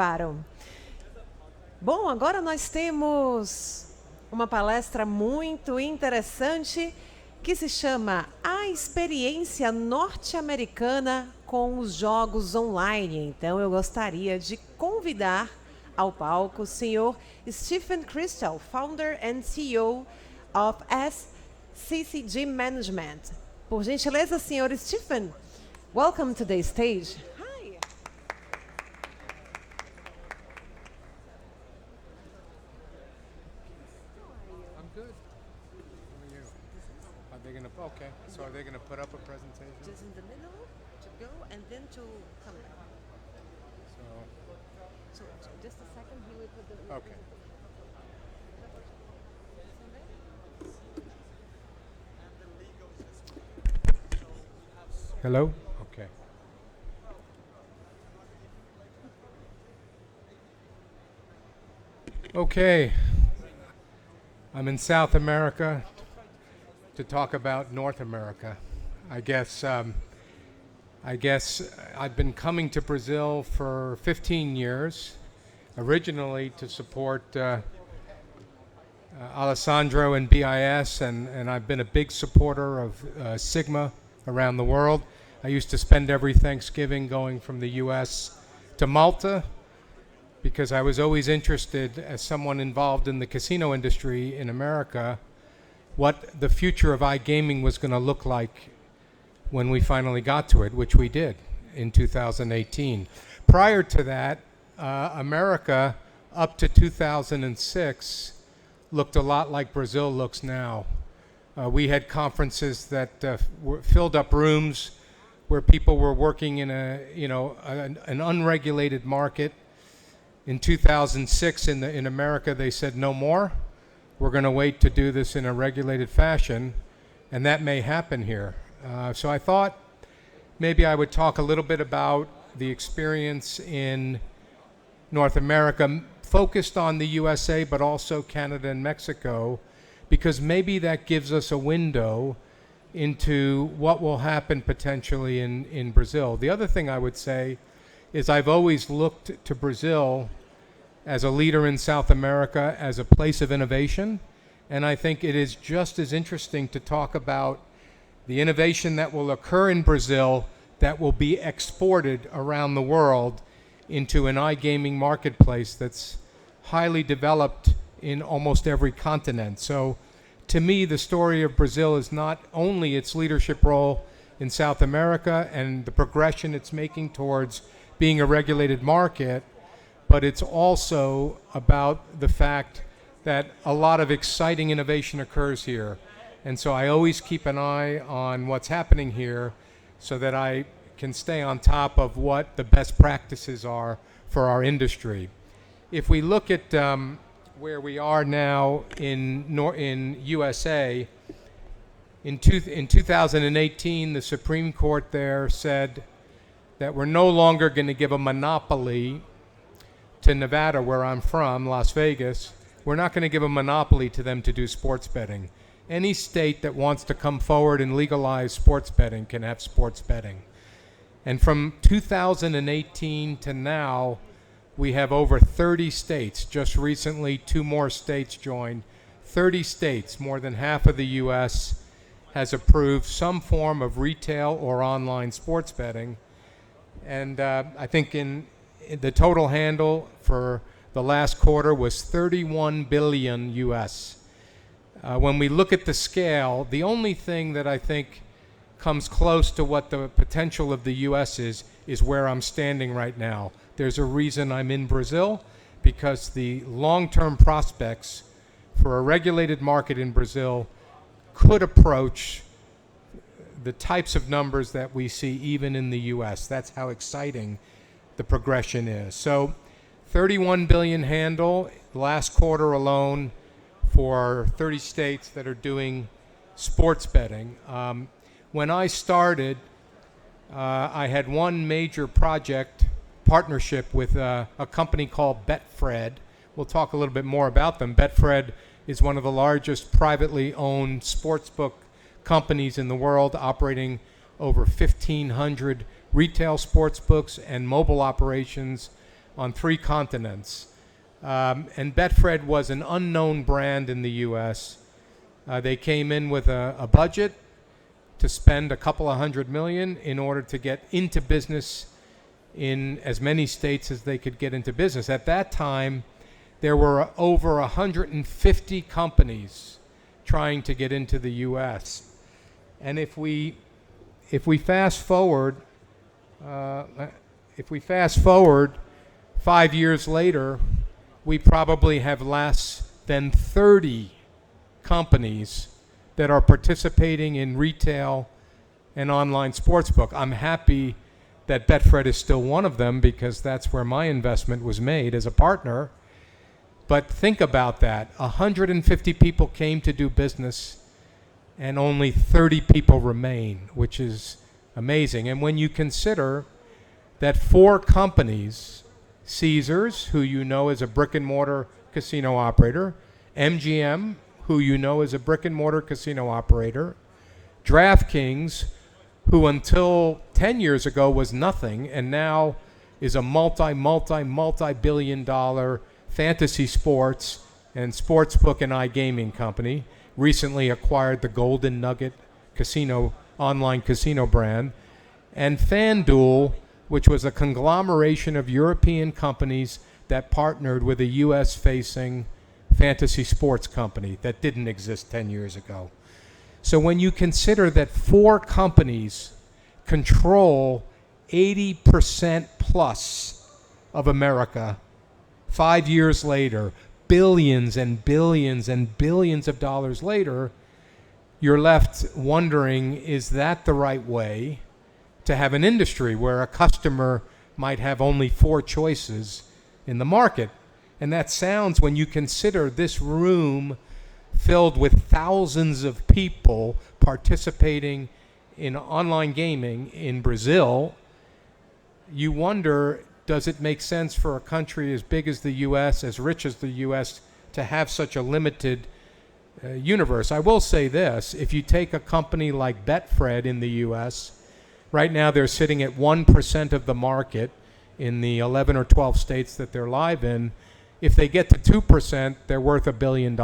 participaram. Bom, agora nós temos uma palestra muito interessante que se chama A Experiência Norte-Americana com os Jogos Online. Então, eu gostaria de convidar ao palco o senhor Stephen Crystal, Founder and CEO of SCCG Management. Por gentileza, senhor Stephen, welcome to the stage. Hi. I'm good. How are you? Are they gonna? Okay. So are they gonna put up a presentation? Just in the middle to go and then to come back. So So just a second, he will put the... okay. Hello. Okay. Okay. I'm in South America to talk about North America. I guess I've been coming to Brazil for 15 years, originally to support Alessandro and BIS, and I've been a big supporter of Sigma around the world. I used to spend every Thanksgiving going from the U.S. to Malta because I was always interested, as someone involved in the casino industry in America, what the future of iGaming was going to look like when we finally got to it, which we did in 2018. Prior to that, America, up to 2006, looked a lot like Brazil looks now. We had conferences that filled up rooms where people were working in an unregulated market. In 2006, in America, they said no more. We're going to wait to do this in a regulated fashion, and that may happen here. So I thought maybe I would talk a little bit about the experience in North America, focused on the USA, but also Canada and Mexico, because maybe that gives us a window into what will happen potentially in Brazil. The other thing I would say is I've always looked to Brazil as a leader in South America, as a place of innovation, and I think it is just as interesting to talk about the innovation that will occur in Brazil that will be exported around the world into an iGaming marketplace that's highly developed in almost every continent. So to me, the story of Brazil is not only its leadership role in South America and the progression it's making towards being a regulated market, but it's also about the fact that a lot of exciting innovation occurs here. And so I always keep an eye on what's happening here so that I can stay on top of what the best practices are for our industry. If we look at where we are now in USA, in 2018, the Supreme Court there said that we're no longer going to give a monopoly to Nevada, where I'm from, Las Vegas. We're not going to give a monopoly to them to do sports betting. Any state that wants to come forward and legalize sports betting can have sports betting. And from 2018 to now, we have over 30 states. Just recently, 2 more states joined. 30 states, more than half of the U.S., has approved some form of retail or online sports betting. And I think in the total handle for the last quarter was 31 billion U.S. When we look at the scale, the only thing that I think comes close to what the potential of the U.S. is where I'm standing right now. There's a reason I'm in Brazil, because the long-term prospects for a regulated market in Brazil could approach the types of numbers that we see even in the U.S. That's how exciting the progression is. So 31 billion handle last quarter alone for 30 states that are doing sports betting. When I started, I had one major partnership with a company called Betfred. We'll talk a little bit more about them. Betfred is one of the largest privately owned sportsbook companies in the world, operating over 1,500 retail sportsbooks and mobile operations on 3 continents. And Betfred was an unknown brand in the U.S. They came in with a budget to spend a couple of $100 million in order to get into business in as many states as they could get into business. At that time, there were over 150 companies trying to get into the U.S. And if we fast forward 5 years later, we probably have less than 30 companies that are participating in retail and online sportsbook. I'm happy that Betfred is still one of them because that's where my investment was made as a partner. But think about that. 150 people came to do business and only 30 people remain, which is amazing. And when you consider that 4 companies, Caesars, who you know is a brick and mortar casino operator, MGM, who you know is a brick and mortar casino operator, DraftKings, who until 10 years ago was nothing and now is a multi-billion dollar fantasy sports and sportsbook and iGaming company, recently acquired the Golden Nugget casino, online casino brand, and FanDuel, which was a conglomeration of European companies that partnered with a U.S.-facing fantasy sports company that didn't exist 10 years ago. So when you consider that 4 companies control 80% plus of America, 5 years later, billions and billions and billions of dollars later, you're left wondering, is that the right way to have an industry where a customer might have only 4 choices in the market? And that sounds, when you consider this room filled with thousands of people participating in online gaming in Brazil, you wonder, does it make sense for a country as big as the U.S., as rich as the U.S., to have such a limited universe? I will say this, if you take a company like Betfred in the U.S., right now they're sitting at 1% of the market in the 11 or 12 states that they're live in. If they get to 2%, they're worth $1 billion.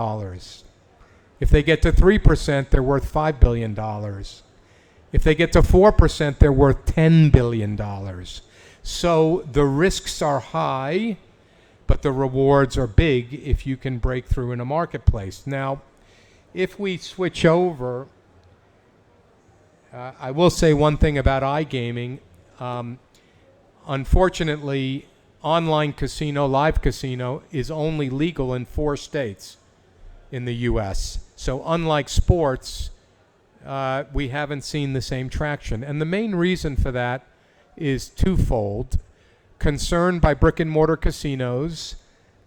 If they get to 3%, they're worth $5 billion. If they get to 4%, they're worth $10 billion. So the risks are high, but the rewards are big if you can break through in a marketplace. Now, if we switch over, I will say one thing about iGaming. Unfortunately, online casino, live casino, is only legal in 4 states in the U.S. So unlike sports, we haven't seen the same traction. And the main reason for that is twofold. Concern by brick and mortar casinos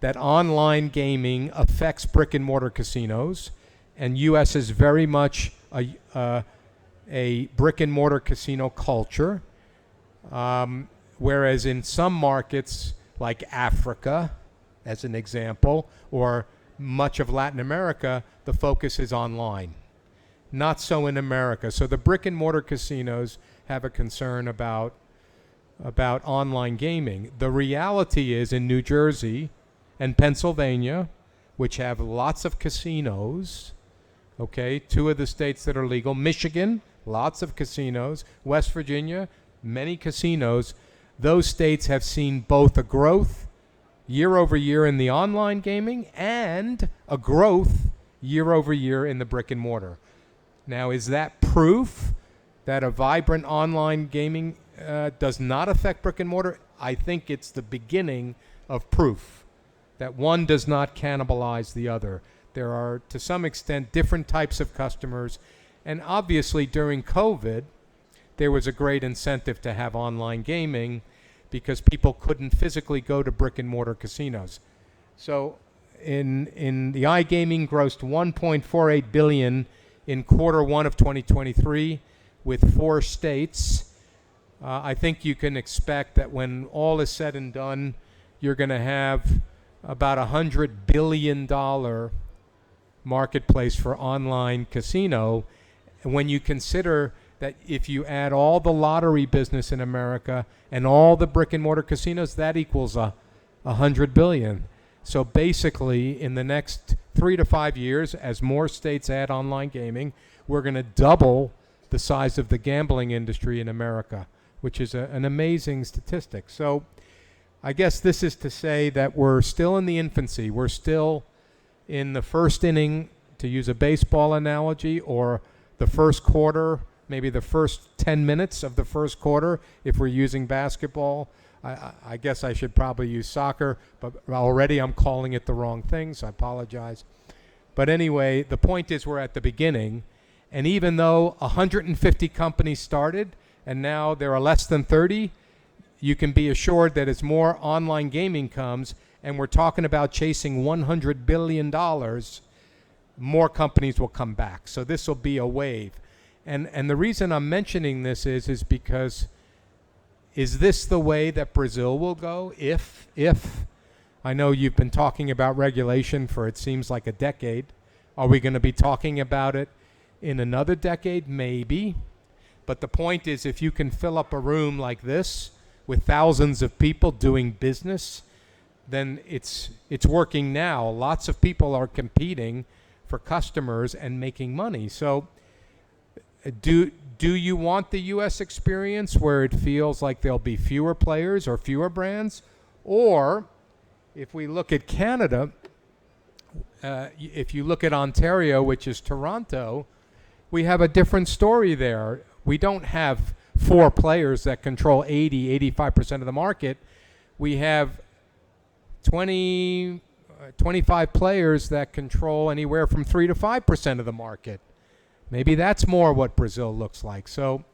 that online gaming affects brick and mortar casinos, and U.S. is very much a brick and mortar casino culture. Whereas in some markets, like Africa, as an example, or much of Latin America, the focus is online. Not so in America. So the brick and mortar casinos have a concern about online gaming. The reality is in New Jersey and Pennsylvania, which have lots of casinos, okay, 2 of the states that are legal, Michigan, lots of casinos, West Virginia, many casinos. Those states have seen both a growth year over year in the online gaming and a growth year over year in the brick and mortar. Now, is that proof that a vibrant online gaming does not affect brick and mortar? I think it's the beginning of proof that one does not cannibalize the other. There are, to some extent, different types of customers. And obviously, during COVID, there was a great incentive to have online gaming because people couldn't physically go to brick and mortar casinos. So in the iGaming grossed $1.48 billion in Q1 of 2023 with 4 states. I think you can expect that when all is said and done, you're going to have about $100 billion marketplace for online casino. And when you consider that if you add all the lottery business in America and all the brick and mortar casinos, that equals 100 billion. So basically, in the next 3 to 5 years, as more states add online gaming, we're going to double the size of the gambling industry in America, which is an amazing statistic. So I guess this is to say that we're still in the infancy. We're still in the first inning, to use a baseball analogy, or the first quarter, maybe the first 10 minutes of the first quarter if we're using basketball. I guess I should probably use soccer, but already I'm calling it the wrong thing, so I apologize. But anyway, the point is we're at the beginning, and even though 150 companies started and now there are less than 30, you can be assured that as more online gaming comes, and we're talking about chasing $100 billion, more companies will come back. So this will be a wave. And the reason I'm mentioning this is because, is this the way that Brazil will go? If I know you've been talking about regulation for, it seems like, a decade. Are we going to be talking about it in another decade? Maybe. But the point is, if you can fill up a room like this with thousands of people doing business, then it's working now. Lots of people are competing for customers and making money. So do you want the U.S. experience where it feels like there'll be fewer players or fewer brands? Or if we look at Canada, if you look at Ontario, which is Toronto, we have a different story there. We don't have 4 players that control 85% of the market. We have 25 players that control anywhere from 3 to 5% of the market. Maybe that's more what Brazil looks like. So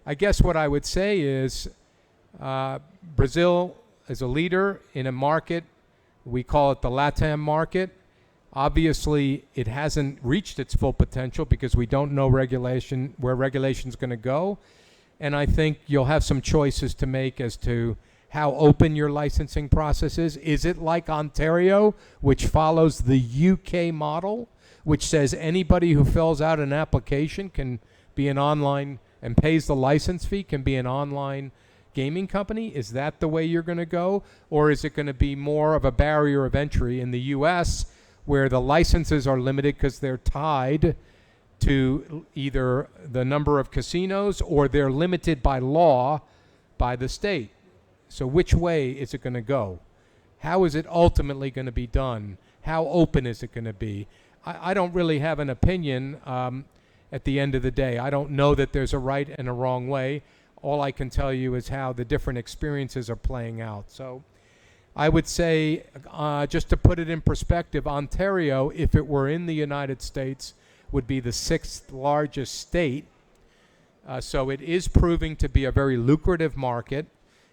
I guess what I would say is Brazil is a leader in a market. We call it the LATAM market. Obviously, it hasn't reached its full potential because we don't know where regulation is going to go. And I think you'll have some choices to make as to how open your licensing process is. Is it like Ontario, which follows the UK model, which says anybody who fills out an application can be an online and pays the license fee, can be an online gaming company? Is that the way you're going to go? Or is it going to be more of a barrier of entry in the US, where the licenses are limited because they're tied to either the number of casinos or they're limited by law by the state? So which way is it going to go? How is it ultimately going to be done? How open is it going to be? I don't really have an opinion at the end of the day. I don't know that there's a right and a wrong way. All I can tell you is how the different experiences are playing out. So I would say, just to put it in perspective, Ontario, if it were in the United States, would be the 6th largest state. So it is proving to be a very lucrative market.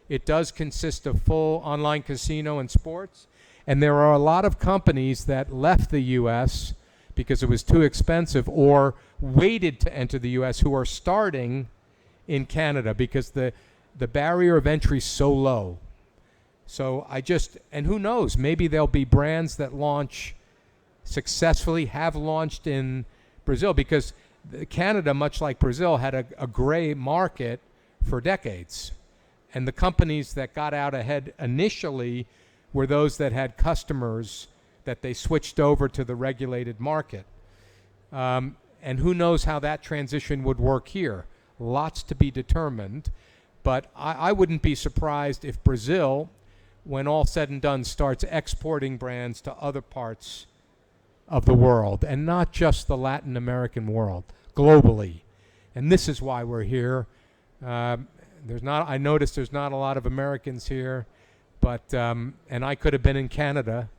It does consist of full online casino and sports. And there are a lot of companies that left the U.S. because it was too expensive or waited to enter the U.S. who are starting in Canada because the barrier of entry is so low. So and who knows, maybe there'll be brands that launch successfully, have launched in Brazil, because Canada, much like Brazil, had a gray market for decades. And the companies that got out ahead initially were those that had customers that they switched over to the regulated market. And who knows how that transition would work here. Lots to be determined. But I wouldn't be surprised if Brazil, when all said and done, starts exporting brands to other parts of the world, and not just the Latin American world, globally. And this is why we're here. I noticed there's not a lot of Americans here, but and I could have been in Canada,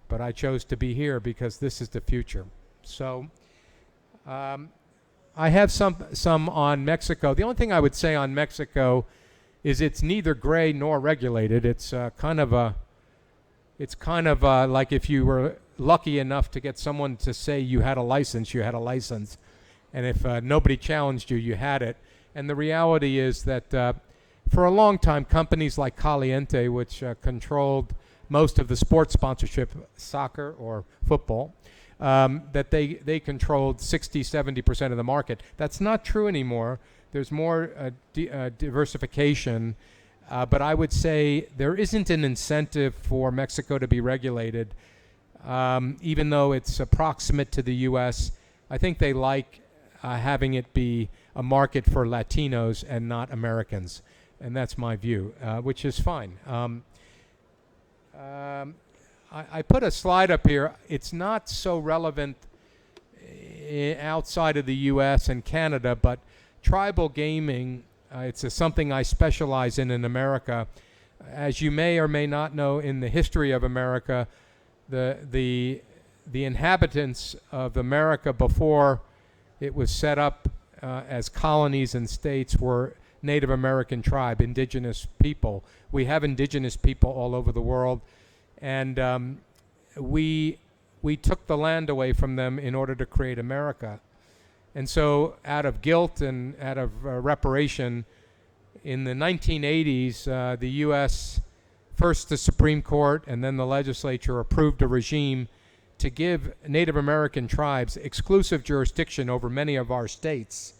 but I chose to be here because this is the future. So I have some on Mexico. The only thing I would say on Mexico is it's neither gray nor regulated. It's kind of like if you were lucky enough to get someone to say you had a license, you had a license. And if nobody challenged you, you had it. And the reality is that for a long time, companies like Caliente, which controlled most of the sports sponsorship, soccer or football, that they controlled 60-70% of the market. That's not true anymore. There's more diversification. But I would say there isn't an incentive for Mexico to be regulated, even though it's approximate to the U.S. I think they like having it be a market for Latinos and not Americans. And that's my view, which is fine. I put a slide up here. It's not so relevant outside of the U.S. and Canada, but tribal gaming, it's something I specialize in America. As you may or may not know, in the history of America, the inhabitants of America before it was set up as colonies and states were Native American tribe, indigenous people. We have indigenous people all over the world, and we took the land away from them in order to create America. And so out of guilt and out of reparation, in the 1980s, the U.S., first the Supreme Court and then the legislature approved a regime to give Native American tribes exclusive jurisdiction over many of our states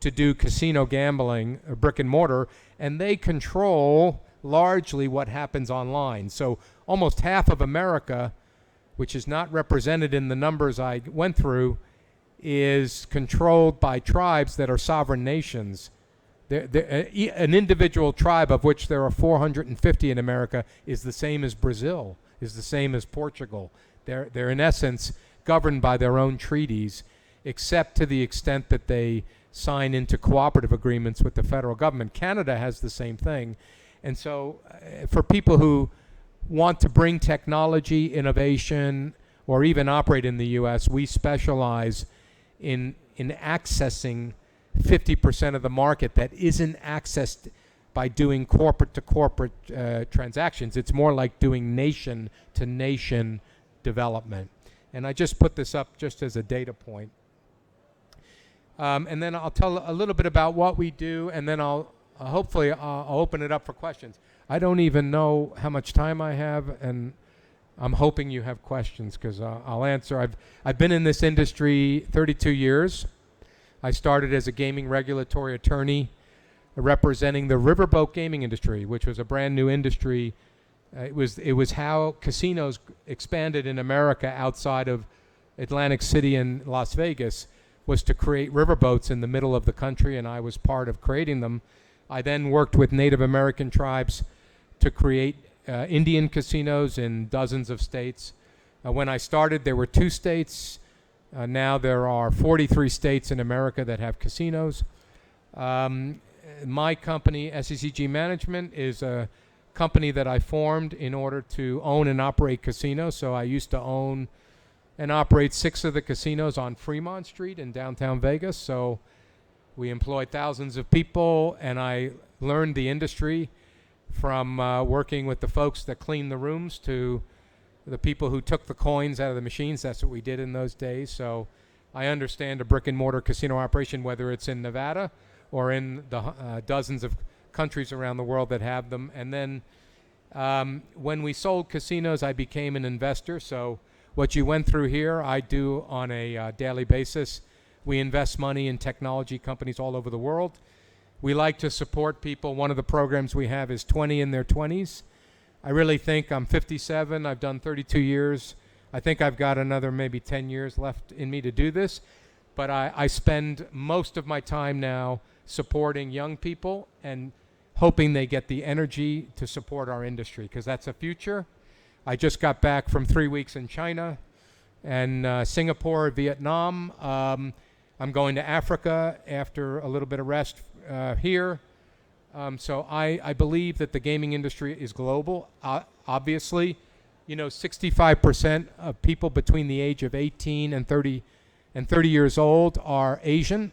to do casino gambling, brick and mortar, and they control largely what happens online. So almost half of America, which is not represented in the numbers I went through, is controlled by tribes that are sovereign nations. An individual tribe, of which there are 450 in America, is the same as Brazil, is the same as Portugal. They're in essence governed by their own treaties, except to the extent that they sign into cooperative agreements with the federal government. Canada has the same thing. And so for people who want to bring technology, innovation, or even operate in the U.S., we specialize in accessing 50% of the market that isn't accessed by doing corporate-to-corporate transactions. It's more like doing nation-to-nation development. And I just put this up just as a data point. And then I'll tell a little bit about what we do, and then I'll open it up for questions. I don't even know how much time I have, and I'm hoping you have questions because I'll answer. I've been in this industry 32 years. I started as a gaming regulatory attorney representing the riverboat gaming industry, which was a brand new industry. It was how casinos expanded in America outside of Atlantic City and Las Vegas, was to create riverboats in the middle of the country, and I was part of creating them. I then worked with Native American tribes to create Indian casinos in dozens of states. When I started, there were 2 states. Now there are 43 states in America that have casinos. My company, SCCG Management, is a company that I formed in order to own and operate casinos. So I used to own and operate 6 of the casinos on Fremont Street in downtown Vegas. So we employed thousands of people, and I learned the industry from working with the folks that cleaned the rooms to the people who took the coins out of the machines. That's what we did in those days. So I understand a brick and mortar casino operation, whether it's in Nevada or in the dozens of countries around the world that have them. And then when we sold casinos, I became an investor. So what you went through here, I do on a daily basis. We invest money in technology companies all over the world. We like to support people. One of the programs we have is 20 in their 20s. I really think I'm 57. I've done 32 years. I think I've got another maybe 10 years left in me to do this. But I spend most of my time now supporting young people and hoping they get the energy to support our industry, because that's the future. I just got back from 3 weeks in China and Singapore, Vietnam. I'm going to Africa after a little bit of rest here. So I believe that the gaming industry is global. Obviously, 65% of people between the age of 18 and 30 years old are Asian.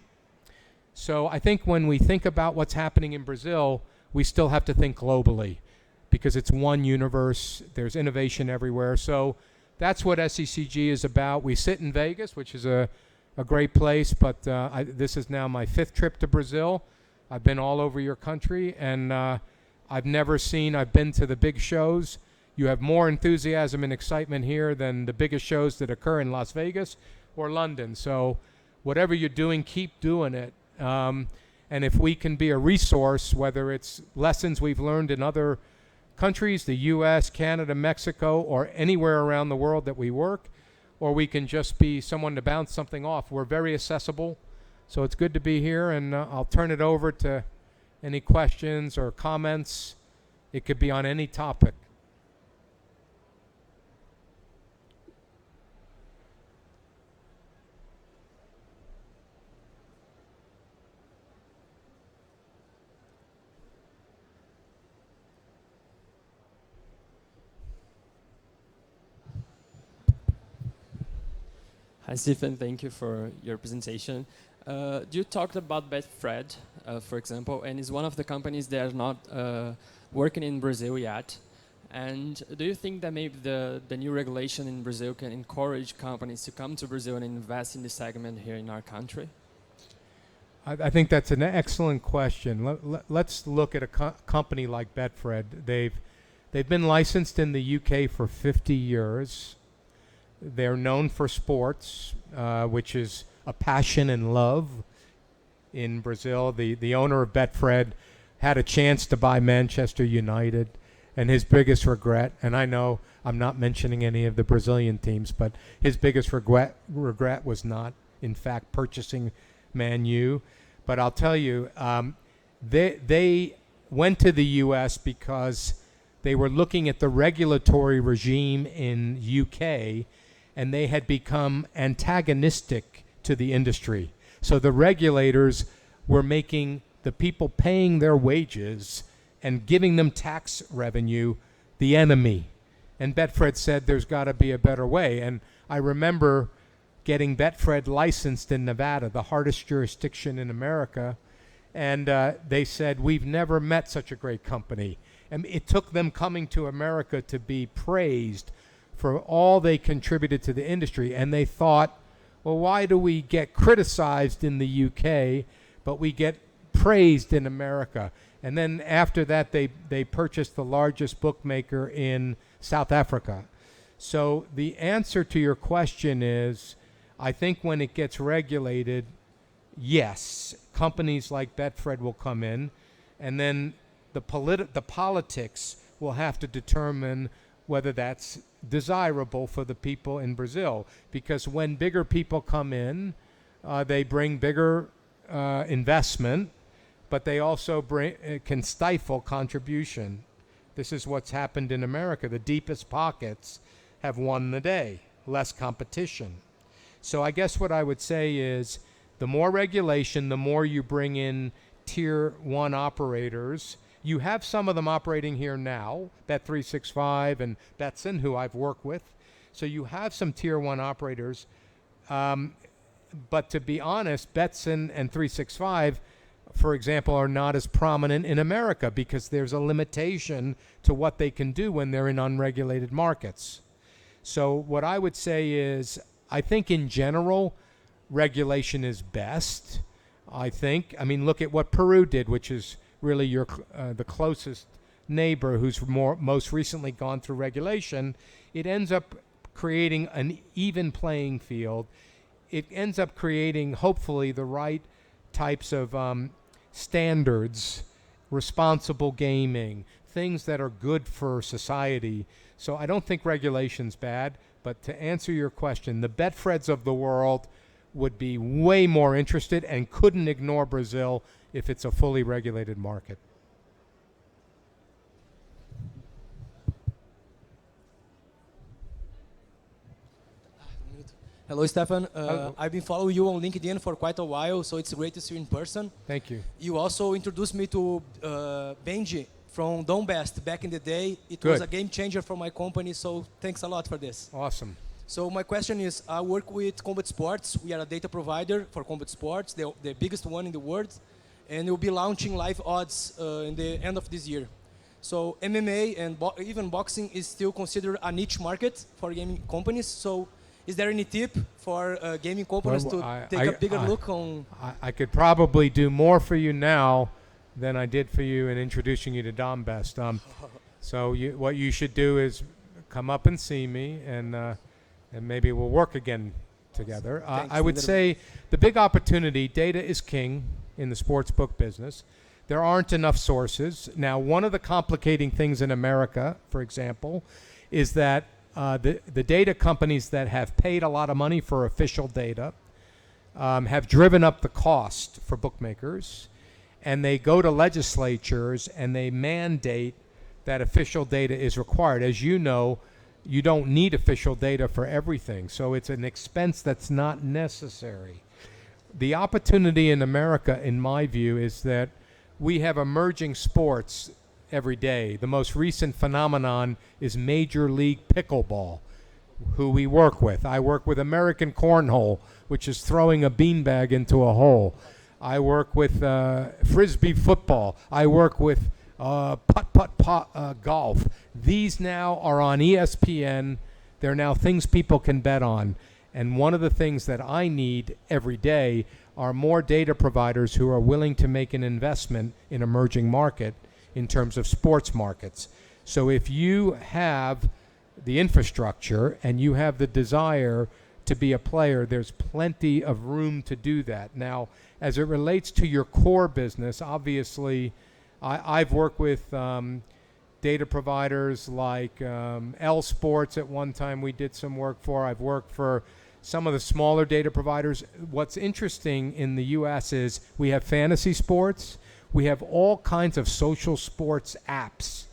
So I think when we think about what's happening in Brazil, we still have to think globally, because it's one universe. There's innovation everywhere. So that's what SCCG is about. We sit in Vegas, which is a great place, but this is now my 5th trip to Brazil. I've been all over your country, and I've been to the big shows. You have more enthusiasm and excitement here than the biggest shows that occur in Las Vegas or London. So whatever you're doing, keep doing it. And And if we can be a resource, whether it's lessons we've learned in other countries, the US, Canada, Mexico, or anywhere around the world that we work, or we can just be someone to bounce something off. We're very accessible, so it's good to be here, and I'll turn it over to any questions or comments. It could be on any topic. Hi, Stephen. Thank you for your presentation. You talked about Betfred, for example, and it's one of the companies that are not working in Brazil yet. And do you think that maybe the new regulation in Brazil can encourage companies to come to Brazil and invest in this segment here in our country? I think that's an excellent question. Let's look at a company like Betfred. They've been licensed in the UK for 50 years. They're known for sports, which is a passion and love in Brazil. The owner of Betfred had a chance to buy Manchester United, and his biggest regret, and I know I'm not mentioning any of the Brazilian teams, but his biggest regret was not, in fact, purchasing Man U. But I'll tell you, they went to the U.S. because they were looking at the regulatory regime in UK, and they had become antagonistic to the industry. So the regulators were making the people paying their wages and giving them tax revenue the enemy. And Betfred said there's got to be a better way. And I remember getting Betfred licensed in Nevada, the hardest jurisdiction in America, and they said, we've never met such a great company. And it took them coming to America to be praised for all they contributed to the industry. And they thought, well, why do we get criticized in the UK, but we get praised in America? And then after that, they purchased the largest bookmaker in South Africa. So the answer to your question is, I think when it gets regulated, yes, companies like Betfred will come in, and then the politics will have to determine whether that's desirable for the people in Brazil. Because when bigger people come in, they bring bigger investment, but they also can stifle contribution. This is what's happened in America. The deepest pockets have won the day, less competition. So I guess what I would say is the more regulation, the more you bring in tier one operators. You have some of them operating here now, Bet365 and Betson, who I've worked with. So you have some tier one operators. But to be honest, Betson and 365, for example, are not as prominent in America because there's a limitation to what they can do when they're in unregulated markets. So what I would say is, I think in general, regulation is best. I mean, look at what Peru did, which is really the closest neighbor who's most recently gone through regulation. It ends up creating an even playing field. It ends up creating, hopefully, the right types of standards, responsible gaming, things that are good for society. So I don't think regulation's bad, but to answer your question, the Betfreds of the world would be way more interested and couldn't ignore Brazil if it's a fully regulated market. Hello, Stefan. Hello. I've been following you on LinkedIn for quite a while, so it's great to see you in person. Thank you. You also introduced me to Benji from Donbest back in the day. It Good. was a game changer for my company, so thanks a lot for this. Awesome. So my question is, I work with Combat Sports. We are a data provider for Combat Sports, the biggest one in the world. And we'll be launching live odds in the end of this year. So MMA and even boxing is still considered a niche market for gaming companies. So is there any tip for gaming companies to take a bigger look on? I could probably do more for you now than I did for you in introducing you to Donbest. So what you should do is come up and see me, and maybe we'll work again together. I would say the big opportunity, data is king. in the sports book business. There aren't enough sources. Now, one of the complicating things in America, for example, is that the data companies that have paid a lot of money for official data have driven up the cost for bookmakers, and they go to legislatures and they mandate that official data is required. As you know, you don't need official data for everything, so it's an expense that's not necessary. The opportunity in America, in my view, is that we have emerging sports every day. The most recent phenomenon is Major League Pickleball, who we work with. I work with American Cornhole, which is throwing a beanbag into a hole. I work with Frisbee football. I work with putt-putt golf. These now are on ESPN. They're now things people can bet on. And one of the things that I need every day are more data providers who are willing to make an investment in emerging market in terms of sports markets. So if you have the infrastructure and you have the desire to be a player, there's plenty of room to do that. Now, as it relates to your core business, obviously, I've worked with data providers like L Sports at one time we did some work for. I've worked for some of the smaller data providers. What's interesting in the U.S. is we have fantasy sports. We have all kinds of social sports apps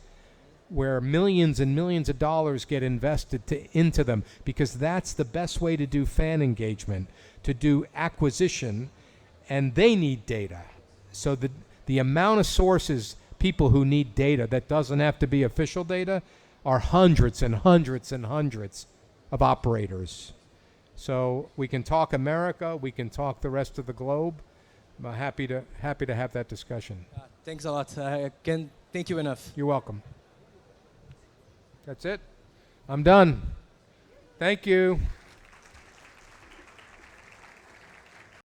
where millions and millions of dollars get invested into them, because that's the best way to do fan engagement, to do acquisition, and they need data. So the amount of sources, people who need data that doesn't have to be official data, are hundreds and hundreds and hundreds of operators. So we can talk America, we can talk the rest of the globe. I'm happy to have that discussion. Thanks a lot. I can't thank you enough. You're welcome. That's it. I'm done. Thank you.